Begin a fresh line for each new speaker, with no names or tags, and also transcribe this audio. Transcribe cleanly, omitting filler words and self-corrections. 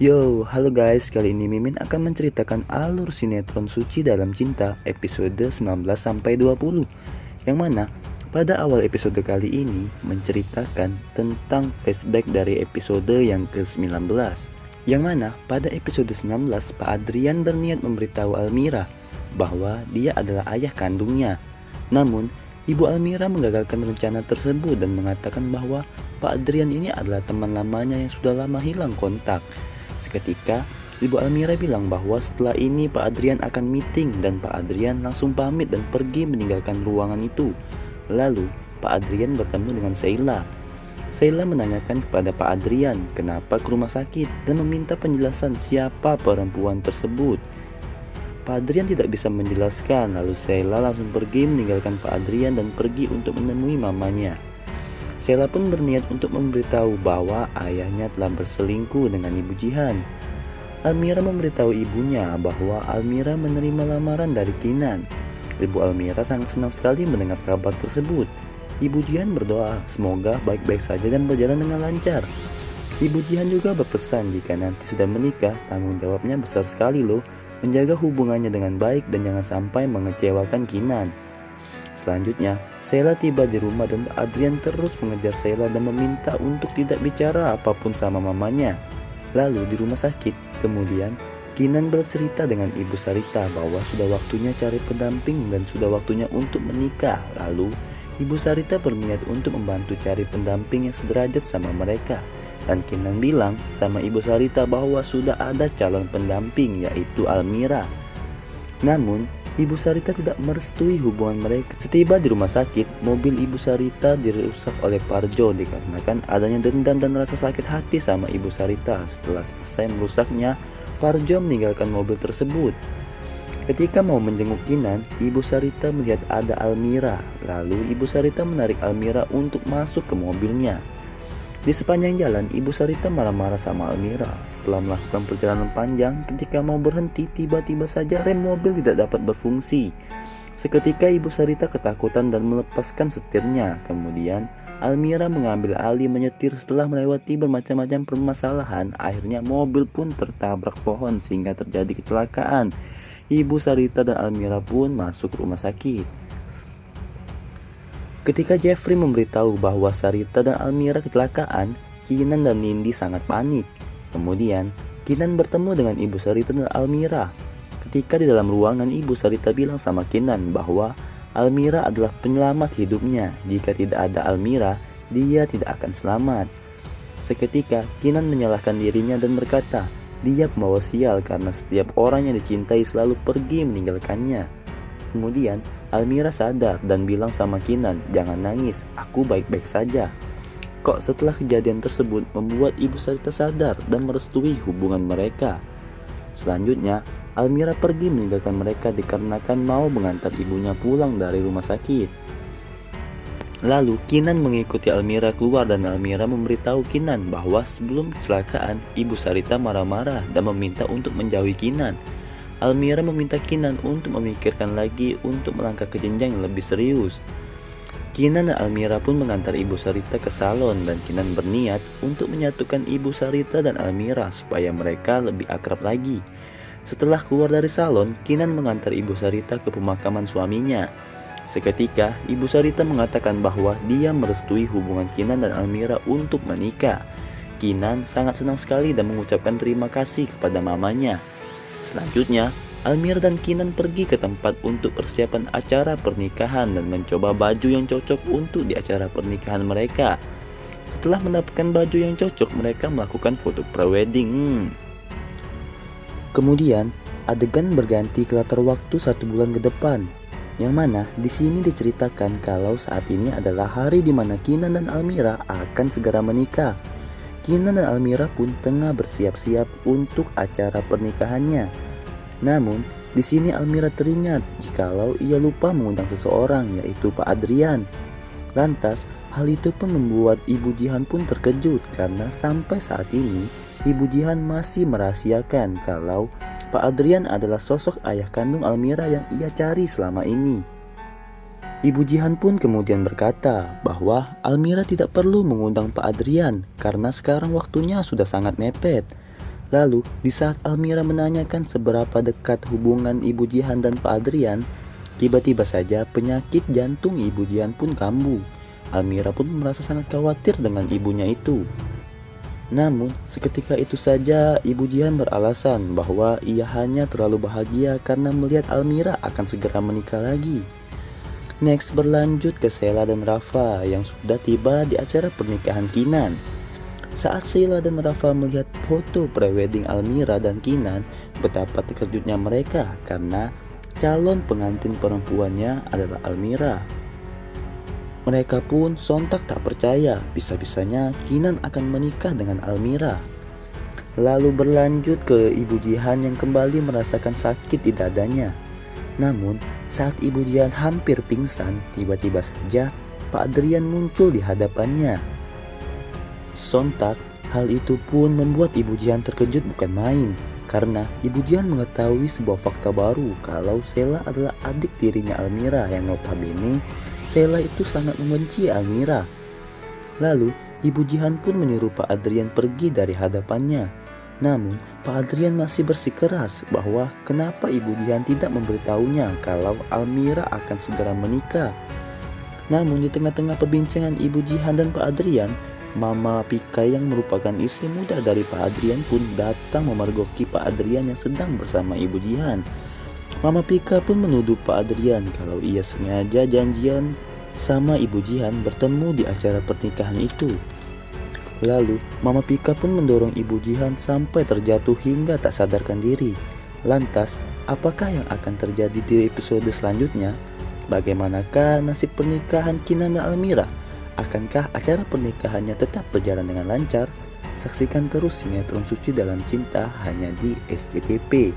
Yo, halo guys, kali ini Mimin akan menceritakan alur sinetron Suci Dalam Cinta episode 19-20, yang mana pada awal episode kali ini menceritakan tentang flashback dari episode yang ke-19, yang mana pada episode 19 Pak Adrian berniat memberitahu Almira bahwa dia adalah ayah kandungnya. Namun Ibu Almira menggagalkan rencana tersebut dan mengatakan bahwa Pak Adrian ini adalah teman lamanya yang sudah lama hilang kontak. Seketika, Ibu Almira bilang bahwa setelah ini Pak Adrian akan meeting dan Pak Adrian langsung pamit dan pergi meninggalkan ruangan itu. Lalu, Pak Adrian bertemu dengan Sheila. Sheila menanyakan kepada Pak Adrian kenapa ke rumah sakit dan meminta penjelasan siapa perempuan tersebut. Pak Adrian tidak bisa menjelaskan, lalu Sheila langsung pergi meninggalkan Pak Adrian dan pergi untuk menemui mamanya. Sheila pun berniat untuk memberitahu bahwa ayahnya telah berselingkuh dengan Ibu Jihan. Almira memberitahu ibunya bahwa Almira menerima lamaran dari Kinan. Ibu Almira sangat senang sekali mendengar kabar tersebut. Ibu Jihan berdoa semoga baik-baik saja dan berjalan dengan lancar. Ibu Jihan juga berpesan jika nanti sudah menikah, tanggung jawabnya besar sekali loh, menjaga hubungannya dengan baik dan jangan sampai mengecewakan Kinan. Selanjutnya, Sheila tiba di rumah dan Adrian terus mengejar Sheila dan meminta untuk tidak bicara apapun sama mamanya. Lalu di rumah sakit, kemudian Kinan bercerita dengan Ibu Sarita bahwa sudah waktunya cari pendamping dan sudah waktunya untuk menikah. Lalu Ibu Sarita berniat untuk membantu cari pendamping yang sederajat sama mereka. Dan Kinan bilang sama Ibu Sarita bahwa sudah ada calon pendamping, yaitu Almira. Namun Ibu Sarita tidak merestui hubungan mereka. Setiba di rumah sakit, mobil Ibu Sarita dirusak oleh Parjo dikarenakan adanya dendam dan rasa sakit hati sama Ibu Sarita. Setelah selesai merusaknya, Parjo meninggalkan mobil tersebut. Ketika mau menjenguk Kinan, Ibu Sarita melihat ada Almira. Lalu Ibu Sarita menarik Almira untuk masuk ke mobilnya. Di sepanjang jalan, Ibu Sarita marah-marah sama Almira. Setelah melakukan perjalanan panjang, ketika mau berhenti, tiba-tiba saja rem mobil tidak dapat berfungsi. Seketika Ibu Sarita ketakutan dan melepaskan setirnya. Kemudian, Almira mengambil alih menyetir setelah melewati bermacam-macam permasalahan. Akhirnya mobil pun tertabrak pohon sehingga terjadi kecelakaan. Ibu Sarita dan Almira pun masuk rumah sakit. Ketika Jeffrey memberitahu bahwa Sarita dan Almira kecelakaan, Kinan dan Nindi sangat panik. Kemudian, Kinan bertemu dengan Ibu Sarita dan Almira. Ketika di dalam ruangan, Ibu Sarita bilang sama Kinan bahwa Almira adalah penyelamat hidupnya. Jika tidak ada Almira, dia tidak akan selamat. Seketika, Kinan menyalahkan dirinya dan berkata, dia pembawa sial karena setiap orang yang dicintai selalu pergi meninggalkannya. Kemudian Almira sadar dan bilang sama Kinan, jangan nangis, aku baik-baik saja. Kok setelah kejadian tersebut membuat Ibu Sarita sadar dan merestui hubungan mereka. Selanjutnya, Almira pergi meninggalkan mereka dikarenakan mau mengantar ibunya pulang dari rumah sakit. Lalu Kinan mengikuti Almira keluar dan Almira memberitahu Kinan bahwa sebelum kecelakaan Ibu Sarita marah-marah dan meminta untuk menjauhi Kinan. Almira meminta Kinan untuk memikirkan lagi untuk melangkah ke jenjang yang lebih serius. Kinan dan Almira pun mengantar Ibu Sarita ke salon dan Kinan berniat untuk menyatukan Ibu Sarita dan Almira supaya mereka lebih akrab lagi. Setelah keluar dari salon, Kinan mengantar Ibu Sarita ke pemakaman suaminya. Seketika, Ibu Sarita mengatakan bahwa dia merestui hubungan Kinan dan Almira untuk menikah. Kinan sangat senang sekali dan mengucapkan terima kasih kepada mamanya. Selanjutnya, Almira dan Kinan pergi ke tempat untuk persiapan acara pernikahan dan mencoba baju yang cocok untuk di acara pernikahan mereka. Setelah mendapatkan baju yang cocok, mereka melakukan foto prewedding. Kemudian, adegan berganti ke latar waktu 1 bulan ke depan, yang mana di sini diceritakan kalau saat ini adalah hari di mana Kinan dan Almira akan segera menikah. Kinan dan Almira pun tengah bersiap-siap untuk acara pernikahannya. Namun, di sini Almira teringat jikalau ia lupa mengundang seseorang, yaitu Pak Adrian. Lantas, hal itu pun membuat Ibu Jihan pun terkejut karena sampai saat ini Ibu Jihan masih merahasiakan kalau Pak Adrian adalah sosok ayah kandung Almira yang ia cari selama ini. Ibu Jihan pun kemudian berkata bahwa Almira tidak perlu mengundang Pak Adrian karena sekarang waktunya sudah sangat mepet. Lalu, di saat Almira menanyakan seberapa dekat hubungan Ibu Jihan dan Pak Adrian, tiba-tiba saja penyakit jantung Ibu Jihan pun kambuh. Almira pun merasa sangat khawatir dengan ibunya itu. Namun, seketika itu saja Ibu Jihan beralasan bahwa ia hanya terlalu bahagia karena melihat Almira akan segera menikah lagi. Next berlanjut ke Sheila dan Rafa yang sudah tiba di acara pernikahan Kinan. Saat Sheila dan Rafa melihat foto prewedding Almira dan Kinan, betapa terkejutnya mereka karena calon pengantin perempuannya adalah Almira. Mereka pun sontak tak percaya bisa-bisanya Kinan akan menikah dengan Almira. Lalu berlanjut ke Ibu Jihan yang kembali merasakan sakit di dadanya. Namun, saat Ibu Jihan hampir pingsan, tiba-tiba saja Pak Adrian muncul di hadapannya. Sontak, hal itu pun membuat Ibu Jihan terkejut bukan main, karena Ibu Jihan mengetahui sebuah fakta baru kalau Sheila adalah adik tirinya Almira yang notabene Sheila itu sangat membenci Almira. Lalu, Ibu Jihan pun menyuruh Pak Adrian pergi dari hadapannya. Namun, Pak Adrian masih bersikeras bahwa kenapa Ibu Jihan tidak memberitahunya kalau Almira akan segera menikah. Namun, di tengah-tengah perbincangan Ibu Jihan dan Pak Adrian, Mama Pika yang merupakan istri muda dari Pak Adrian pun datang memergoki Pak Adrian yang sedang bersama Ibu Jihan. Mama Pika pun menuduh Pak Adrian kalau ia sengaja janjian sama Ibu Jihan bertemu di acara pernikahan itu. Lalu, Mama Pika pun mendorong Ibu Jihan sampai terjatuh hingga tak sadarkan diri. Lantas, apakah yang akan terjadi di episode selanjutnya? Bagaimanakah nasib pernikahan Kinan dan Almira? Akankah acara pernikahannya tetap berjalan dengan lancar? Saksikan terus sinetron Suci Dalam Cinta hanya di SCTV.